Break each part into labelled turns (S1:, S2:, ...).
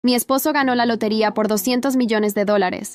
S1: Mi esposo ganó la lotería por $200 millones.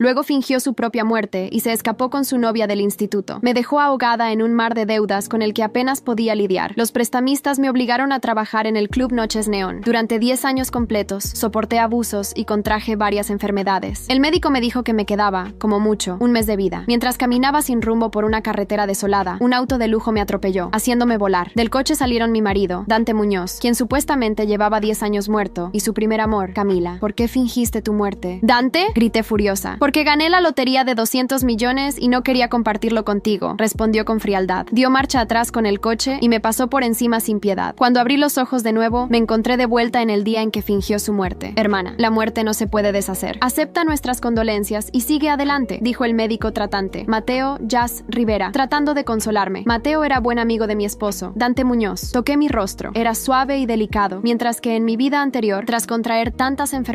S1: Luego fingió su propia muerte y se escapó con su novia del instituto. Me dejó ahogada en un mar de deudas con el que apenas podía lidiar. Los prestamistas me obligaron a trabajar en el Club Noches Neón. Durante 10 años completos, soporté abusos y contraje varias enfermedades. El médico me dijo que me quedaba, como mucho, un mes de vida. Mientras caminaba sin rumbo por una carretera desolada, un auto de lujo me atropelló, haciéndome volar. Del coche salieron mi marido, Dante Muñoz, quien supuestamente llevaba 10 años muerto, y su primer amor, Camila. ¿Por qué fingiste tu muerte? ¿Dante? Grité furiosa. Porque gané la lotería de 200 millones y no quería compartirlo contigo, respondió con frialdad. Dio marcha atrás con el coche y me pasó por encima sin piedad. Cuando abrí los ojos de nuevo, me encontré de vuelta en el día en que fingió su muerte. Hermana, la muerte no se puede deshacer. Acepta nuestras condolencias y sigue adelante, dijo el médico tratante, Mateo Jazz Rivera, tratando de consolarme. Mateo era buen amigo de mi esposo, Dante Muñoz. Toqué mi rostro. Era suave y delicado, mientras que en mi vida anterior, tras contraer tantas enfermedades,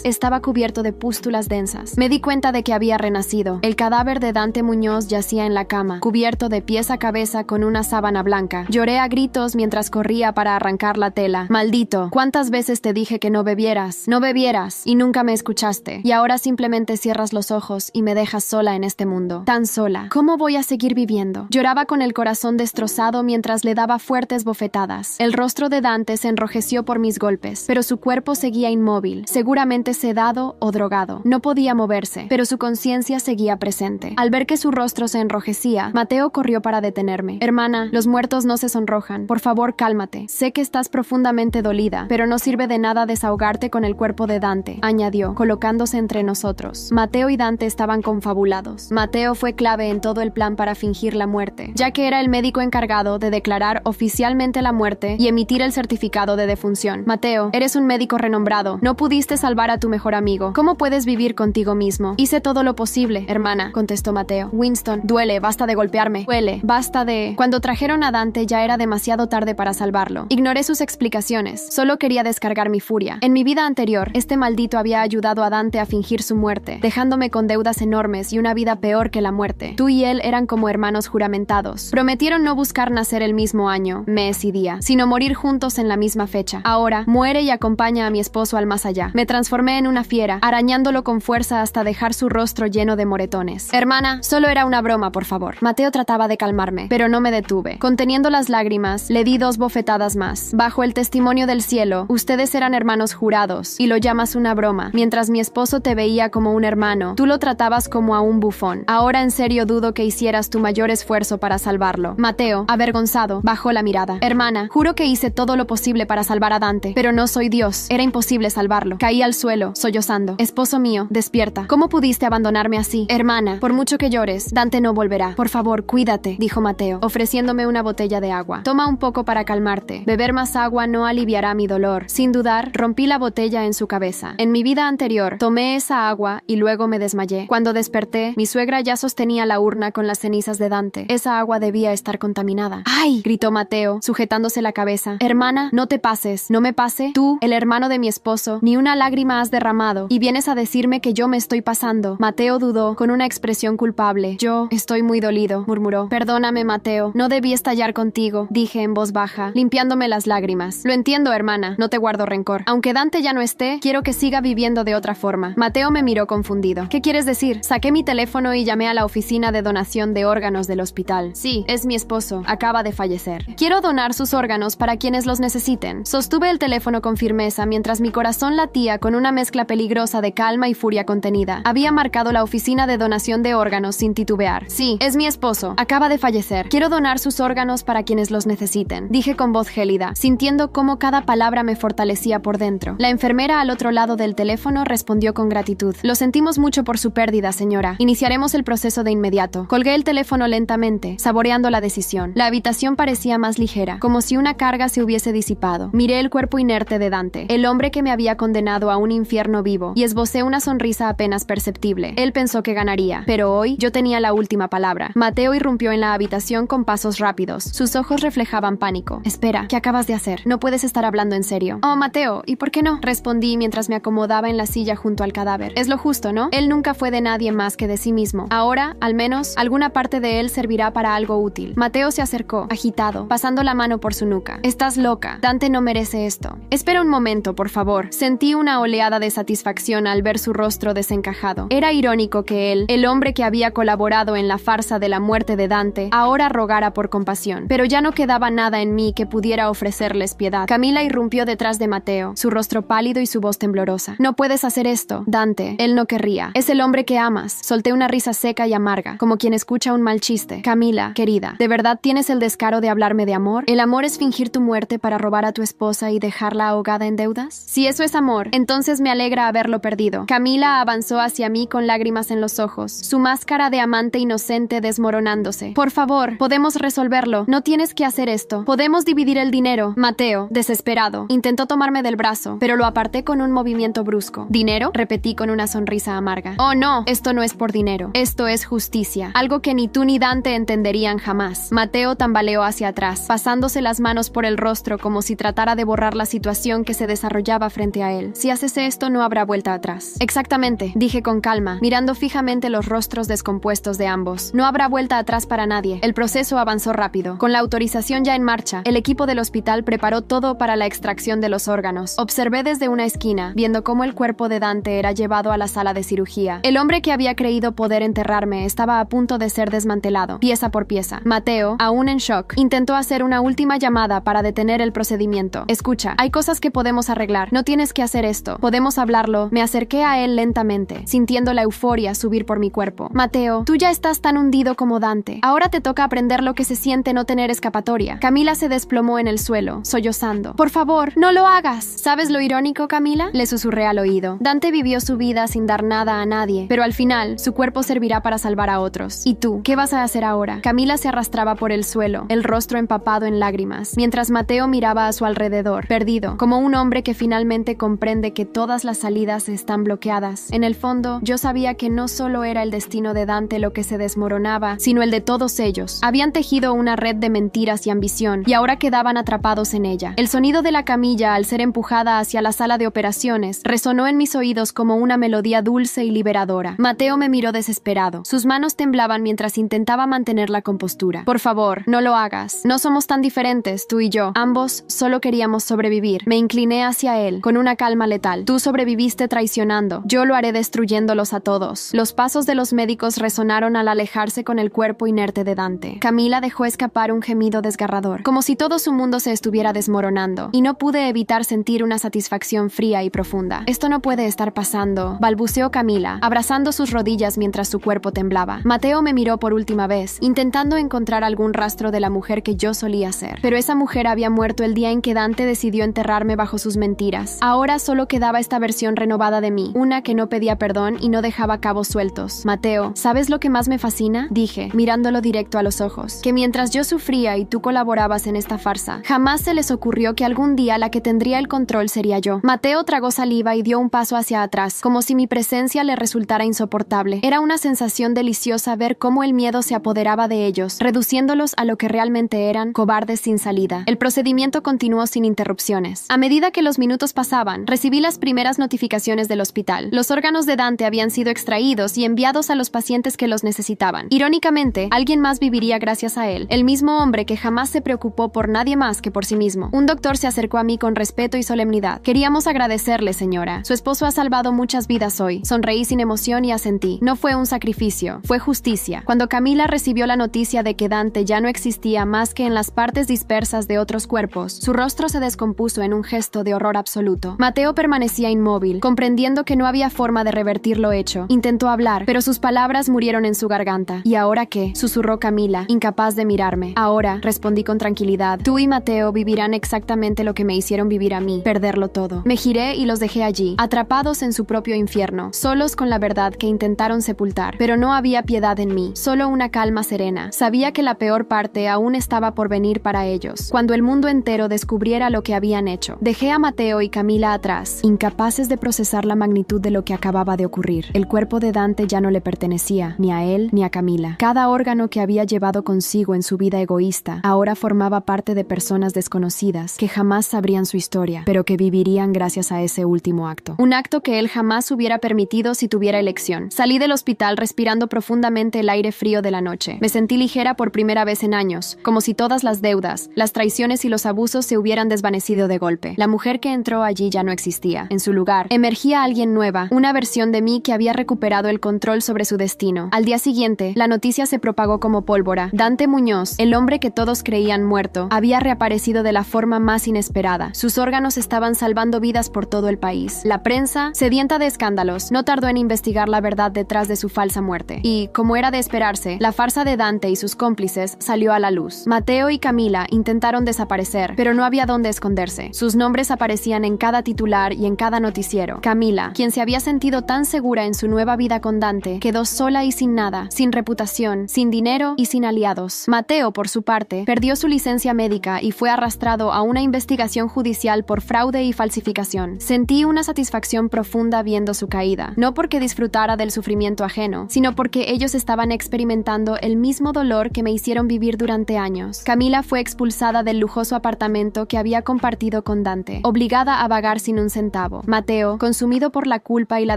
S1: estaba cubierto de pústulas densas. Me di cuenta de que había renacido. El cadáver de Dante Muñoz yacía en la cama, cubierto de pies a cabeza con una sábana blanca. Lloré a gritos mientras corría para arrancar la tela. Maldito, ¿cuántas veces te dije que no bebieras? No bebieras, y nunca me escuchaste. Y ahora simplemente cierras los ojos y me dejas sola en este mundo. Tan sola. ¿Cómo voy a seguir viviendo? Lloraba con el corazón destrozado mientras le daba fuertes bofetadas. El rostro de Dante se enrojeció por mis golpes, pero su cuerpo seguía inmóvil, seguramente sedado o drogado. No podía moverse, pero su conciencia seguía presente. Al ver que su rostro se enrojecía, Mateo corrió para detenerme. Hermana, los muertos no se sonrojan. Por favor, cálmate. Sé que estás profundamente dolida, pero no sirve de nada desahogarte con el cuerpo de Dante, añadió, colocándose entre nosotros. Mateo y Dante estaban confabulados. Mateo fue clave en todo el plan para fingir la muerte, ya que era el médico encargado de declarar oficialmente la muerte y emitir el certificado de defunción. Mateo, eres un médico renombrado. No pudiste salvar a tu mejor amigo. ¿Cómo puedes vivir contigo mismo? Hice todo lo posible, hermana, contestó Mateo. Winston, duele, basta de golpearme. Duele, basta de... Cuando trajeron a Dante ya era demasiado tarde para salvarlo. Ignoré sus explicaciones. Solo quería descargar mi furia. En mi vida anterior, este maldito había ayudado a Dante a fingir su muerte, dejándome con deudas enormes y una vida peor que la muerte. Tú y él eran como hermanos juramentados. Prometieron no buscar nacer el mismo año, mes y día, sino morir juntos en la misma fecha. Ahora, muere y acompaña a mi esposo al más allá. Me transformé en una fiera, arañándolo con fuerza hasta dejar su rostro lleno de moretones. Hermana, solo era una broma, por favor. Mateo trataba de calmarme, pero no me detuve. Conteniendo las lágrimas, le di 2 bofetadas más. Bajo el testimonio del cielo, ustedes eran hermanos jurados, y lo llamas una broma. Mientras mi esposo te veía como un hermano, tú lo tratabas como a un bufón. Ahora en serio dudo que hicieras tu mayor esfuerzo para salvarlo. Mateo, avergonzado, bajó la mirada. Hermana, juro que hice todo lo posible para salvar a Dante, pero no soy Dios. Era imposible salvarlo. Caí al suelo, sollozando. Esposo mío, despierta. ¿Cómo pudiste abandonarme así? Hermana, por mucho que llores, Dante no volverá. Por favor, cuídate, dijo Mateo, ofreciéndome una botella de agua. Toma un poco para calmarte. Beber más agua no aliviará mi dolor. Sin dudar, rompí la botella en su cabeza. En mi vida anterior, tomé esa agua y luego me desmayé. Cuando desperté, mi suegra ya sostenía la urna con las cenizas de Dante. Esa agua debía estar contaminada. ¡Ay!, gritó Mateo, sujetándose la cabeza. Hermana, no te pases. ¿No me pase? Tú, el hermano de mi esposo, ni una lágrima has derramado y vienes a decirme que yo me estoy pasando. Mateo dudó, con una expresión culpable. Yo estoy muy dolido, murmuró. Perdóname, Mateo. No debí estallar contigo, dije en voz baja, limpiándome las lágrimas. Lo entiendo, hermana. No te guardo rencor. Aunque Dante ya no esté, quiero que siga viviendo de otra forma. Mateo me miró confundido. ¿Qué quieres decir? Saqué mi teléfono y llamé a la oficina de donación de órganos del hospital. Sí, es mi esposo. Acaba de fallecer. Quiero donar sus órganos para quienes los necesiten. Sostuve el teléfono con firmeza mientras mi corazón latía con una mezcla peligrosa de calma y furia contenida. Había marcado la oficina de donación de órganos sin titubear. Sí, es mi esposo. Acaba de fallecer. Quiero donar sus órganos para quienes los necesiten, dije con voz gélida, sintiendo cómo cada palabra me fortalecía por dentro. La enfermera al otro lado del teléfono respondió con gratitud. Lo sentimos mucho por su pérdida, señora. Iniciaremos el proceso de inmediato. Colgué el teléfono lentamente, saboreando la decisión. La habitación parecía más ligera, como si una carga se hubiese disipado. Miré el cuerpo inerte de Dante, el hombre que me había condenado a un infierno vivo, y esbocé una sonrisa apenas perceptible. Él pensó que ganaría, pero hoy yo tenía la última palabra. Mateo irrumpió en la habitación con pasos rápidos. Sus ojos reflejaban pánico. Espera, ¿qué acabas de hacer? No puedes estar hablando en serio. Oh, Mateo, ¿y por qué no? Respondí mientras me acomodaba en la silla junto al cadáver. Es lo justo, ¿no? Él nunca fue de nadie más que de sí mismo. Ahora, al menos, alguna parte de él servirá para algo útil. Mateo se acercó, agitado, pasando la mano por su nuca. Estás loca. Dante no merece esto. Espera un momento, por favor. Sentí Sentí una oleada de satisfacción al ver su rostro desencajado. Era irónico que él, el hombre que había colaborado en la farsa de la muerte de Dante, ahora rogara por compasión. Pero ya no quedaba nada en mí que pudiera ofrecerles piedad. Camila irrumpió detrás de Mateo, su rostro pálido y su voz temblorosa. «No puedes hacer esto, Dante. Él no querría. Es el hombre que amas». Solté una risa seca y amarga, como quien escucha un mal chiste. «Camila, querida, ¿de verdad tienes el descaro de hablarme de amor? ¿El amor es fingir tu muerte para robar a tu esposa y dejarla ahogada en deudas? Si eso es amor, entonces me alegra haberlo perdido». Camila avanzó hacia mí con lágrimas en los ojos, su máscara de amante inocente desmoronándose. «Por favor, podemos resolverlo. No tienes que hacer esto. Podemos dividir el dinero». Mateo, desesperado, intentó tomarme del brazo, pero lo aparté con un movimiento brusco. «¿Dinero?», repetí con una sonrisa amarga. «Oh, no, esto no es por dinero. Esto es justicia. Algo que ni tú ni Dante entenderían jamás». Mateo tambaleó hacia atrás, pasándose las manos por el rostro como si tratara de borrar la situación que se desarrollaba frente a él. «Si haces esto, no habrá vuelta atrás». «Exactamente», dije con calma, mirando fijamente los rostros descompuestos de ambos. «No habrá vuelta atrás para nadie». El proceso avanzó rápido. Con la autorización ya en marcha, el equipo del hospital preparó todo para la extracción de los órganos. Observé desde una esquina, viendo cómo el cuerpo de Dante era llevado a la sala de cirugía. El hombre que había creído poder enterrarme estaba a punto de ser desmantelado, pieza por pieza. Mateo, aún en shock, intentó hacer una última llamada para detener el procedimiento. «Escucha, hay cosas que podemos arreglar. No tienes que hacer esto. Podemos hablarlo». Me acerqué a él lentamente, sintiendo la euforia subir por mi cuerpo. «Mateo, tú ya estás tan hundido como Dante. Ahora te toca aprender lo que se siente no tener escapatoria». Camila se desplomó en el suelo, sollozando. «Por favor, no lo hagas». «¿Sabes lo irónico, Camila?», le susurré al oído. «Dante vivió su vida sin dar nada a nadie, pero al final, su cuerpo servirá para salvar a otros. ¿Y tú? ¿Qué vas a hacer ahora?». Camila se arrastraba por el suelo, el rostro empapado en lágrimas, mientras Mateo miraba a su alrededor, perdido, como un hombre que finalmente comprende que todas las salidas están bloqueadas. En el fondo, yo sabía que no solo era el destino de Dante lo que se desmoronaba, sino el de todos ellos. Habían tejido una red de mentiras y ambición, y ahora quedaban atrapados en ella. El sonido de la camilla, al ser empujada hacia la sala de operaciones, resonó en mis oídos como una melodía dulce y liberadora. Mateo me miró desesperado. Sus manos temblaban mientras intentaba mantener la compostura. «Por favor, no lo hagas. No somos tan diferentes, tú y yo. Ambos solo queríamos sobrevivir». Me incliné hacia él, con una calma letal. «Tú sobreviviste traicionando. Yo lo haré destruyéndolos a todos». Los pasos de los médicos resonaron al alejarse con el cuerpo inerte de Dante. Camila dejó escapar un gemido desgarrador, como si todo su mundo se estuviera desmoronando, y no pude evitar sentir una satisfacción fría y profunda. «Esto no puede estar pasando», balbuceó Camila, abrazando sus rodillas mientras su cuerpo temblaba. Mateo me miró por última vez, intentando encontrar algún rastro de la mujer que yo solía ser. Pero esa mujer había muerto el día en que Dante decidió enterrarme bajo sus mentiras. Ahora solo quedaba esta versión renovada de mí, una que no pedía perdón y no dejaba cabos sueltos. «Mateo, ¿sabes lo que más me fascina?», dije, mirándolo directo a los ojos. «Que mientras yo sufría y tú colaborabas en esta farsa, jamás se les ocurrió que algún día la que tendría el control sería yo». Mateo tragó saliva y dio un paso hacia atrás, como si mi presencia le resultara insoportable. Era una sensación deliciosa ver cómo el miedo se apoderaba de ellos, reduciéndolos a lo que realmente eran, cobardes sin salida. El procedimiento continuó sin interrupciones. A medida que los minutos pasaban, recibí las primeras notificaciones del hospital. Los órganos de Dante habían sido extraídos y enviados a los pacientes que los necesitaban. Irónicamente, alguien más viviría gracias a él, el mismo hombre que jamás se preocupó por nadie más que por sí mismo. Un doctor se acercó a mí con respeto y solemnidad. «Queríamos agradecerle, señora. Su esposo ha salvado muchas vidas hoy». Sonreí sin emoción y asentí. No fue un sacrificio, fue justicia. Cuando Camila recibió la noticia de que Dante ya no existía más que en las partes dispersas de otros cuerpos, su rostro se descompuso en un gesto de horror absoluto. Mateo permanecía inmóvil, comprendiendo que no había forma de revertir lo hecho. Intentó hablar, pero sus palabras murieron en su garganta. «¿Y ahora qué?», susurró Camila, incapaz de mirarme. «Ahora», respondí con tranquilidad, «tú y Mateo vivirán exactamente lo que me hicieron vivir a mí, perderlo todo». Me giré y los dejé allí, atrapados en su propio infierno, solos con la verdad que intentaron sepultar. Pero no había piedad en mí, solo una calma serena. Sabía que la peor parte aún estaba por venir para ellos, cuando el mundo entero descubriera lo que habían hecho. Dejé a Mateo y Camila atrás, incapaces de procesar la magnitud de lo que acababa de ocurrir. El cuerpo de Dante ya no le pertenecía, ni a él ni a Camila. Cada órgano que había llevado consigo en su vida egoísta, ahora formaba parte de personas desconocidas, que jamás sabrían su historia, pero que vivirían gracias a ese último acto. Un acto que él jamás hubiera permitido si tuviera elección. Salí del hospital respirando profundamente el aire frío de la noche. Me sentí ligera por primera vez en años, como si todas las deudas, las traiciones y los abusos se hubieran desvanecido de golpe. La mujer que entró allí ya no existía. existía. En su lugar, emergía alguien nueva, una versión de mí que había recuperado el control sobre su destino. Al día siguiente, la noticia se propagó como pólvora. Dante Muñoz, el hombre que todos creían muerto, había reaparecido de la forma más inesperada. Sus órganos estaban salvando vidas por todo el país. La prensa, sedienta de escándalos, no tardó en investigar la verdad detrás de su falsa muerte. Y, como era de esperarse, la farsa de Dante y sus cómplices salió a la luz. Mateo y Camila intentaron desaparecer, pero no había dónde esconderse. Sus nombres aparecían en cada titular y en cada noticiero. Camila, quien se había sentido tan segura en su nueva vida con Dante, quedó sola y sin nada, sin reputación, sin dinero y sin aliados. Mateo, por su parte, perdió su licencia médica y fue arrastrado a una investigación judicial por fraude y falsificación. Sentí una satisfacción profunda viendo su caída, no porque disfrutara del sufrimiento ajeno, sino porque ellos estaban experimentando el mismo dolor que me hicieron vivir durante años. Camila fue expulsada del lujoso apartamento que había compartido con Dante, obligada a vagar sin un centavo. Mateo, consumido por la culpa y la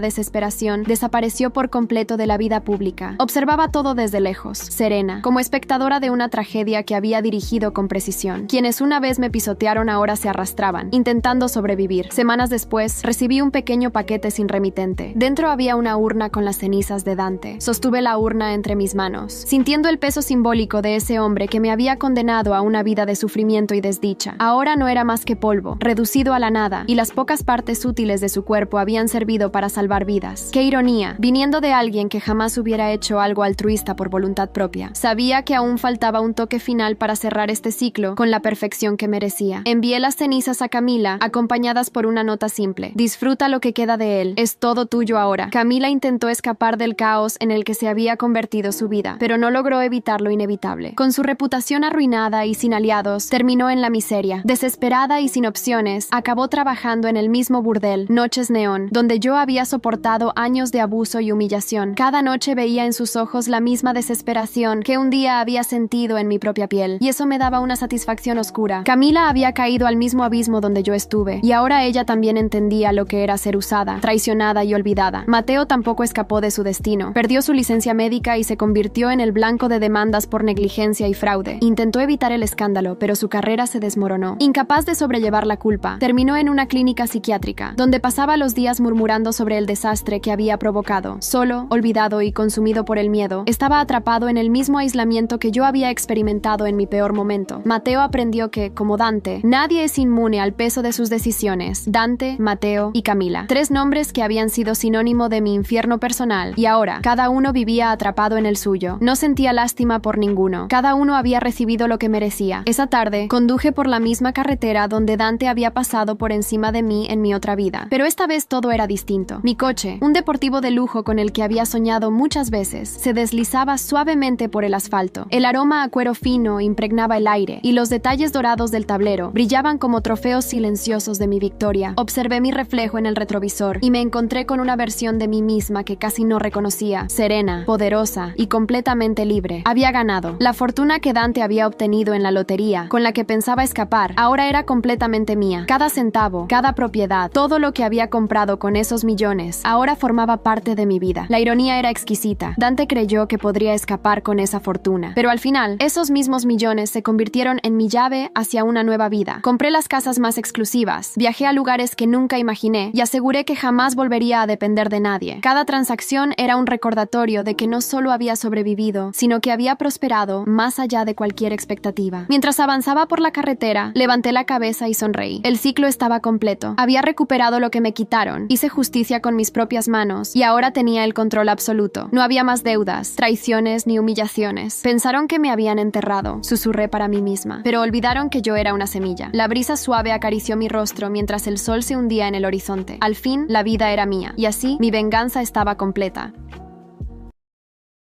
S1: desesperación, desapareció por completo de la vida pública. Observaba todo desde lejos, serena, como espectadora de una tragedia que había dirigido con precisión. Quienes una vez me pisotearon ahora se arrastraban, intentando sobrevivir. Semanas después, recibí un pequeño paquete sin remitente. Dentro había una urna con las cenizas de Dante. Sostuve la urna entre mis manos, sintiendo el peso simbólico de ese hombre que me había condenado a una vida de sufrimiento y desdicha. Ahora no era más que polvo, reducido a la nada, y las pocas partes útiles de su cuerpo habían servido para salvar vidas. ¡Qué ironía! Viniendo de alguien que jamás hubiera hecho algo altruista por voluntad propia. Sabía que aún faltaba un toque final para cerrar este ciclo con la perfección que merecía. Envié las cenizas a Camila, acompañadas por una nota simple. Disfruta lo que queda de él. Es todo tuyo ahora. Camila intentó escapar del caos en el que se había convertido su vida, pero no logró evitar lo inevitable. Con su reputación arruinada y sin aliados, terminó en la miseria. Desesperada y sin opciones, acabó trabajando en el mismo burdel, Noches Neón, donde yo había soportado años de abuso y humillación. Cada noche veía en sus ojos la misma desesperación que un día había sentido en mi propia piel, y eso me daba una satisfacción oscura. Camila había caído al mismo abismo donde yo estuve, y ahora ella también entendía lo que era ser usada, traicionada y olvidada. Mateo tampoco escapó de su destino. Perdió su licencia médica y se convirtió en el blanco de demandas por negligencia y fraude. Intentó evitar el escándalo, pero su carrera se desmoronó. Incapaz de sobrellevar la culpa, terminó en una clínica psiquiátrica, donde pasaba los días murmurando sobre el desastre que había provocado. Solo, olvidado y consumido por el miedo, estaba atrapado en el mismo aislamiento que yo había experimentado en mi peor momento. Mateo aprendió que, como Dante, nadie es inmune al peso de sus decisiones. Dante, Mateo y Camila. 3 nombres que habían sido sinónimo de mi infierno personal, y ahora, cada uno vivía atrapado en el suyo. No sentía lástima por ninguno. Cada uno había recibido lo que merecía. Esa tarde, conduje por la misma carretera donde Dante había pasado por encima de mí en mi otra vida. Pero esta vez todo era distinto. Mi coche, un deportivo de lujo con el que había soñado muchas veces, se deslizaba suavemente por el asfalto. El aroma a cuero fino impregnaba el aire, y los detalles dorados del tablero brillaban como trofeos silenciosos de mi victoria. Observé mi reflejo en el retrovisor y me encontré con una versión de mí misma que casi no reconocía. Serena, poderosa y completamente libre. Había ganado. La fortuna que Dante había obtenido en la lotería, con la que pensaba escapar, ahora era completamente mía. Cada centavo, cada propiedad, todo lo que había comprado con esos millones, ahora formaba parte de mi vida. La ironía era exquisita. Dante creyó que podría escapar con esa fortuna, pero al final, esos mismos millones se convirtieron en mi llave hacia una nueva vida. Compré las casas más exclusivas, viajé a lugares que nunca imaginé y aseguré que jamás volvería a depender de nadie. Cada transacción era un recordatorio de que no solo había sobrevivido, sino que había prosperado más allá de cualquier expectativa. Mientras avanzaba por la carretera, levanté la cabeza y sonreí. El ciclo estaba completo. Había recuperado lo que me quitaron, hice justicia con mis propias manos y ahora tenía el control absoluto. No había más deudas, traiciones ni humillaciones. Pensaron que me habían enterrado, susurré para mí misma, pero olvidaron que yo era una semilla. La brisa suave acarició mi rostro mientras el sol se hundía en el horizonte. Al fin, la vida era mía, y así mi venganza estaba completa.